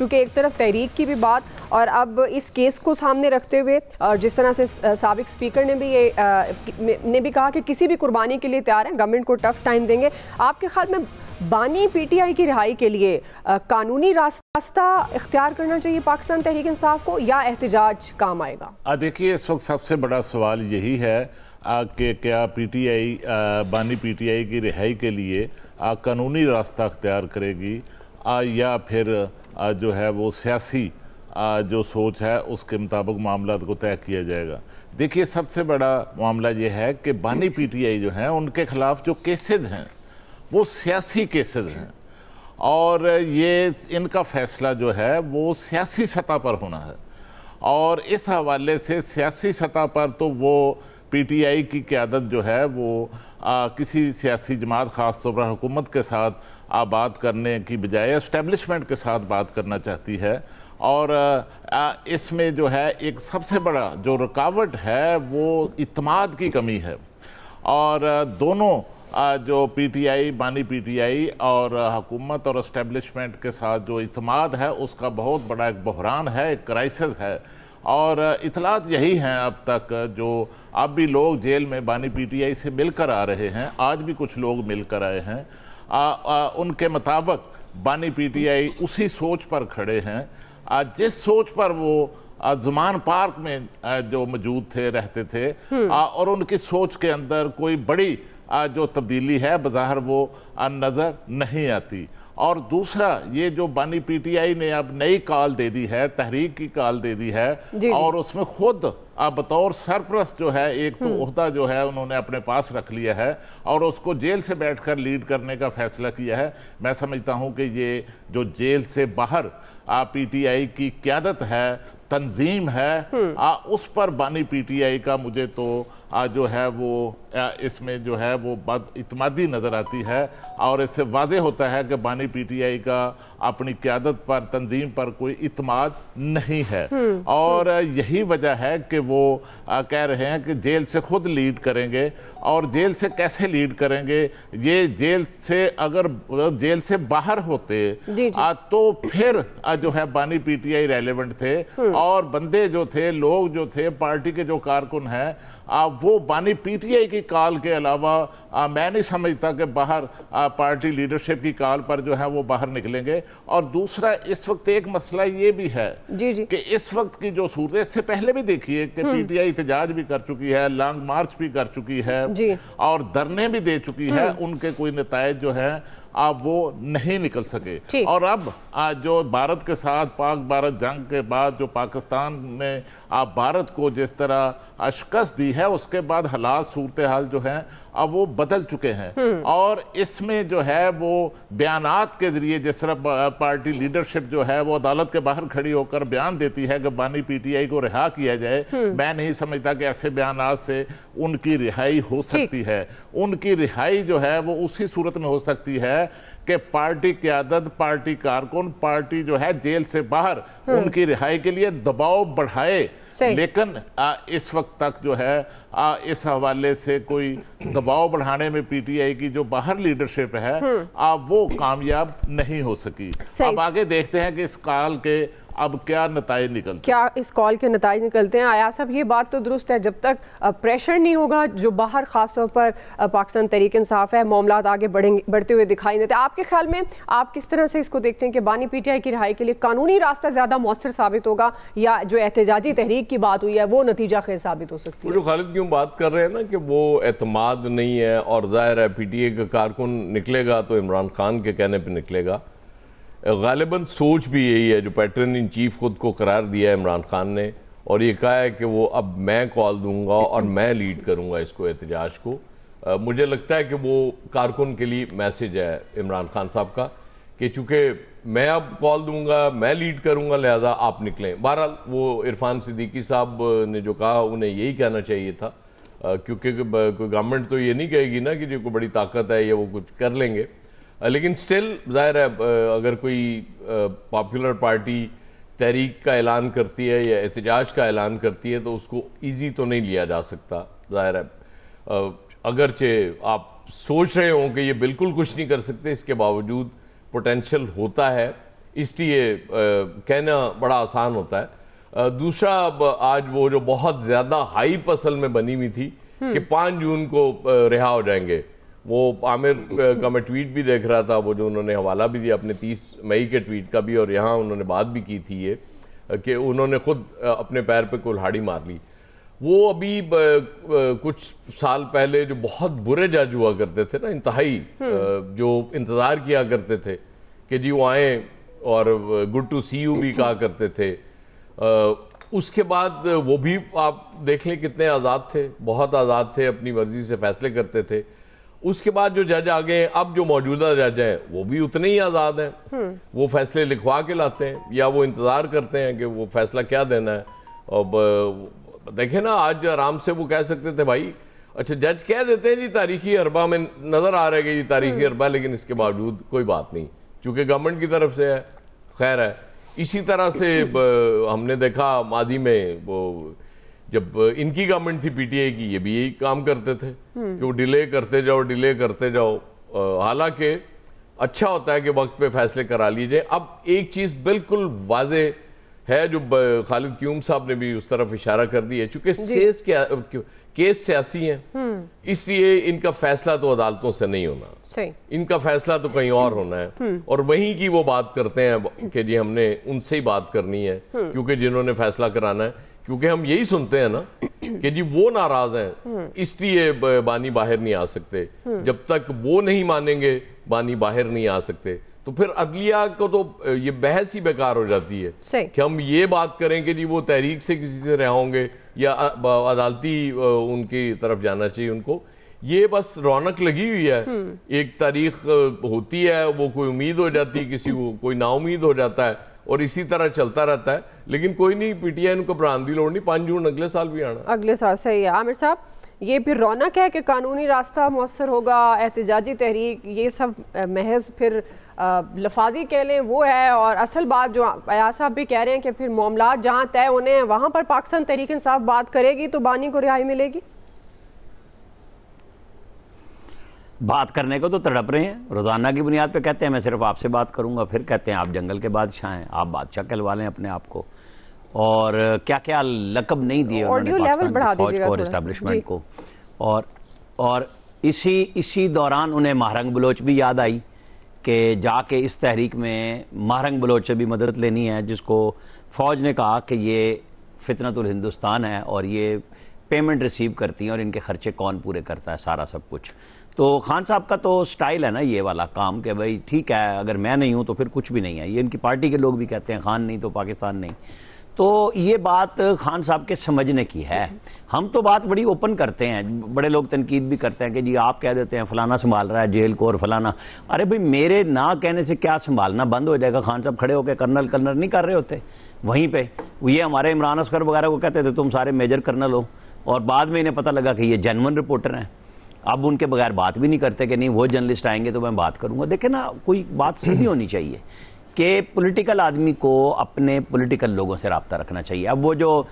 चूँकि एक तरफ तहरीक की भी बात और अब इस केस को सामने रखते हुए और जिस तरह से साबिक स्पीकर ने भी कहा कि किसी भी कुर्बानी के लिए तैयार हैं, गवर्नमेंट को टफ टाइम देंगे, आपके ख्याल में बानी पीटीआई की रिहाई के लिए कानूनी रास्ता इख्तियार करना चाहिए पाकिस्तान तहरीक इंसाफ को या एहतजाज काम आएगा? देखिए, इस वक्त सबसे बड़ा सवाल यही है कि क्या पीटीआई बानी पीटीआई की रिहाई के लिए कानूनी रास्ता अख्तियार करेगी या फिर जो है वो सियासी जो सोच है उसके मुताबिक मामला को तय किया जाएगा। देखिए, सबसे बड़ा मामला ये है कि बानी पीटीआई जो हैं उनके खिलाफ जो केसेस हैं वो सियासी केसेस हैं और ये इनका फैसला जो है वो सियासी सतह पर होना है और इस हवाले से सियासी सतह पर तो वो पीटीआई की क़यादत जो है वो किसी सियासी जमात ख़ास तौर पर हुकूमत के साथ बात करने की बजाय इस्टेब्लिशमेंट के साथ बात करना चाहती है और इसमें जो है एक सबसे बड़ा जो रुकावट है वो इत्मीद की कमी है और दोनों जो पीटीआई बानी पीटीआई और हुकूमत और इस्टेब्लिशमेंट के साथ जो इत्मीद है उसका बहुत बड़ा एक बहरान है, एक क्राइसिस है और इतलात यही हैं अब तक जो अब भी लोग जेल में बानी पीटीआई से मिलकर आ रहे हैं, आज भी कुछ लोग मिलकर आए हैं, उनके मुताबिक बानी पीटीआई उसी सोच पर खड़े हैं जिस सोच पर वो ज़मान पार्क में जो मौजूद थे रहते थे और उनकी सोच के अंदर कोई बड़ी जो तब्दीली है बज़ाहिर वो नज़र नहीं आती। और दूसरा, ये जो बानी पीटीआई ने अब नई कॉल दे दी है, तहरीक की कॉल दे दी है और उसमें खुद बतौर सरप्रस्त जो है एक तो ओहदा जो है उन्होंने अपने पास रख लिया है और उसको जेल से बैठकर लीड करने का फैसला किया है। मैं समझता हूँ कि ये जो जेल से बाहर पीटीआई की क़यादत है, तंजीम है, उस पर बानी पीटीआई का मुझे तो जो है वो इसमें जो है वो बदइत्मीदी नज़र आती है और इससे वाज़ेह होता है कि बानी पीटीआई का अपनी क़यादत पर, तंजीम पर कोई इत्मीद नहीं है और यही वजह है कि वो कह रहे हैं कि जेल से खुद लीड करेंगे और जेल से कैसे लीड करेंगे, ये जेल से अगर जेल से बाहर होते तो फिर जो है बानी पीटीआई रेलेवेंट थे और बंदे जो थे, लोग जो थे, पार्टी के जो कारकुन हैं वो बानी पीटीआई की कॉल के अलावा मैं नहीं समझता कि बाहर पार्टी लीडरशिप की कॉल पर जो है वो बाहर निकलेंगे। और दूसरा, इस वक्त एक मसला ये भी है कि इस वक्त की जो सूरत, इससे पहले भी देखिए कि पीटीआई एहतजाज भी कर चुकी है, लॉन्ग मार्च भी कर चुकी है और धरने भी दे चुकी है, उनके कोई नतायज जो है वो नहीं निकल सके। और अब जो भारत के साथ पाक भारत जंग के बाद जो पाकिस्तान ने भारत को जिस तरह शिकस्त दी है उसके बाद हालात सूरत हाल जो है अब वो बदल चुके हैं और इसमें जो है वो बयानात के जरिए जिस तरह पार्टी लीडरशिप जो है वो अदालत के बाहर खड़ी होकर बयान देती है कि बानी पीटीआई को रिहा किया जाए, मैं नहीं समझता कि ऐसे बयानात से उनकी रिहाई हो सकती है। उनकी रिहाई जो है वो उसी सूरत में हो सकती है कि पार्टी क़यादत, पार्टी कारकुन, पार्टी जो है जेल से बाहर उनकी रिहाई के लिए दबाव बढ़ाए, लेकिन इस वक्त तक जो है इस हवाले से कोई दबाव बढ़ाने में पीटीआई की जो बाहर लीडरशिप है वो कामयाब नहीं हो सकी। अब आगे देखते हैं कि इस कॉल के अब क्या नताइज निकलते हैं, क्या इस कॉल के नताइज निकलते हैं। आया साहब, ये बात तो दुरुस्त है, जब तक प्रेशर नहीं होगा जो बाहर ख़ासतौर पर पाकिस्तान तहरीक इंसाफ है, मामला आगे बढ़ते हुए दिखाई देते हैं। आपके ख्याल में आप किस तरह से इसको देखते हैं कि बानी पीटीआई की रिहाई के लिए कानूनी रास्ता ज़्यादा मौसर साबित होगा या जो एहतजाजी तहरीक की बात हुई है वो नतीजा खेज साबित हो सकती है? जो खालिद क्यों बात कर रहे हैं ना कि वो एतमाद नहीं है और ज़ाहिर है पीटीआई का कारकुन निकलेगा तो इमरान खान के कहने पर निकलेगा। गालिबन सोच भी यही है, जो पैटर्न इन चीफ खुद को करार दिया है इमरान खान ने और ये कहा है कि वो अब मैं कॉल दूंगा और मैं लीड करूंगा इसको एहतजाज को। मुझे लगता है कि वो कारकुन के लिए मैसेज है इमरान खान साहब का कि चूँकि मैं अब कॉल दूंगा, मैं लीड करूंगा, लिहाजा आप निकलें। बहरहाल वो इरफान सिद्दीकी साहब ने जो कहा उन्हें यही कहना चाहिए था क्योंकि कोई गवर्नमेंट तो ये नहीं कहेगी ना कि जो कोई बड़ी ताकत है या वो कुछ कर लेंगे, लेकिन स्टिल ज़ाहिर है अगर कोई पॉपुलर पार्टी तहरीक का ऐलान करती है या एहतजाज का ऐलान करती है तो उसको इजी तो नहीं लिया जा सकता। ज़ाहिर है अगरचे आप सोच रहे हो कि ये बिल्कुल कुछ नहीं कर सकते, इसके बावजूद पोटेंशियल होता है इसलिए कहना बड़ा आसान होता है। दूसरा, आज वो जो बहुत ज़्यादा हाइप असल में बनी हुई थी कि 5 जून को रिहा हो जाएंगे, वो आमिर का मैं ट्वीट भी देख रहा था, वो जो उन्होंने हवाला भी दिया अपने 30 मई के ट्वीट का भी, और यहाँ उन्होंने बात भी की थी ये कि उन्होंने खुद अपने पैर पे कुल्हाड़ी मार ली। वो अभी कुछ साल पहले जो बहुत बुरे जज हुआ करते थे ना, इंतहाई, जो इंतज़ार किया करते थे कि जी वो आए और गुड टू सी यू भी कहा करते थे, उसके बाद वो भी आप देख लें कितने आज़ाद थे, बहुत आज़ाद थे, अपनी मर्जी से फैसले करते थे। उसके बाद जो जज आ गए, अब जो मौजूदा जज हैं वो भी उतने ही आज़ाद हैं, वो फैसले लिखवा के लाते हैं या वो इंतज़ार करते हैं कि वो फैसला क्या देना है। और देखें ना, आज आराम से वो कह सकते थे भाई, अच्छा जज कह देते हैं जी तारीखी अरबा में नज़र आ रहा है कि जी तारीखी अरबा, लेकिन इसके बावजूद कोई बात नहीं, चूँकि गवर्नमेंट की तरफ से है, खैर है। इसी तरह से हमने देखा मादी में वो जब इनकी गवर्नमेंट थी पीटीआई की, ये भी यही काम करते थे कि वो डिले करते जाओ, डिले करते जाओ। हालांकि अच्छा होता है कि वक्त पे फैसले करा लीजिए। अब एक चीज़ बिल्कुल वाजे है जो खालिद क्यूम साहब ने भी उस तरफ इशारा कर दी है, चूंकि केस सियासी हैं, इसलिए इनका फैसला तो अदालतों से नहीं होना, सही, इनका फैसला तो कहीं और होना है। और वहीं की वो बात करते हैं कि जी हमने उनसे ही बात करनी है, क्योंकि जिन्होंने फैसला कराना है, क्योंकि हम यही सुनते हैं ना कि जी वो नाराज हैं, इसलिए बानी बाहर नहीं आ सकते। जब तक वो नहीं मानेंगे बानी बाहर नहीं आ सकते, तो फिर अदलिया को तो ये बहस ही बेकार हो जाती है कि हम ये बात करें कि जी वो तहरीक से किसी से रहा होंगे या अदालती उनकी तरफ जाना चाहिए उनको। ये बस रौनक लगी हुई है, एक तारीख होती है, वो कोई उम्मीद हो जाती है किसी को, कोई नाउमीद हो जाता है, और इसी तरह चलता रहता है। लेकिन कोई नहीं, पीटीआई को घबराने की लोड़ नहीं, 5 जून अगले साल भी आना, अगले साल। सही है आमिर साहब, ये फिर रौनक है कि कानूनी रास्ता मुअस्सर होगा, एहतजाजी तहरीक, ये सब महज फिर लफाजी कह लें वो है, और असल बात जो अयाज साहब भी कह रहे हैं कि फिर मामला जहाँ तय होने हैं वहाँ पर पाकिस्तान तहरीक इंसाफ बात करेगी तो बानी को रिहाई मिलेगी। बात करने को तो तड़प रहे हैं, रोजाना की बुनियाद पे कहते हैं मैं सिर्फ आपसे बात करूंगा, फिर कहते हैं आप जंगल के बादशाह हैं, आप बादशाह कहलवा लें अपने आप को, और क्या क्या लकब नहीं दिए उन्होंने पाकिस्तान की फौज को और इस्टेब्लिशमेंट को। और इसी दौरान उन्हें महारंग बलोच भी याद आई कि जाके इस तहरीक में महारंग बलोच से भी मदद लेनी है, जिसको फौज ने कहा कि ये फितनतुल हिंदुस्तान है और ये पेमेंट रिसीव करती हैं और इनके खर्चे कौन पूरे करता है, सारा सब कुछ। तो खान साहब का तो स्टाइल है ना ये वाला काम कि भाई ठीक है, अगर मैं नहीं हूं तो फिर कुछ भी नहीं है। ये इनकी पार्टी के लोग भी कहते हैं खान नहीं तो पाकिस्तान नहीं। तो ये बात खान साहब के समझने की है। हम तो बात बड़ी ओपन करते हैं, बड़े लोग तनकीद भी करते हैं कि जी आप कह देते हैं फलाना संभाल रहा है जेल को और फलाना, अरे भाई मेरे ना कहने से क्या संभालना बंद हो जाएगा? खान साहब खड़े होकर कर्नल कर्नल नहीं कर रहे होते वहीं पे। ये हमारे इमरान असगर वगैरह को कहते थे तुम सारे मेजर कर्नल हो, और बाद में इन्हें पता लगा कि ये जेन्युइन रिपोर्टर हैं। अब उनके बगैर बात भी नहीं करते कि नहीं वो जर्नलिस्ट आएंगे तो मैं बात करूंगा। देखे ना, कोई बात सीधी होनी चाहिए कि पॉलिटिकल आदमी को अपने पॉलिटिकल लोगों से रब्ता रखना चाहिए। अब वो जो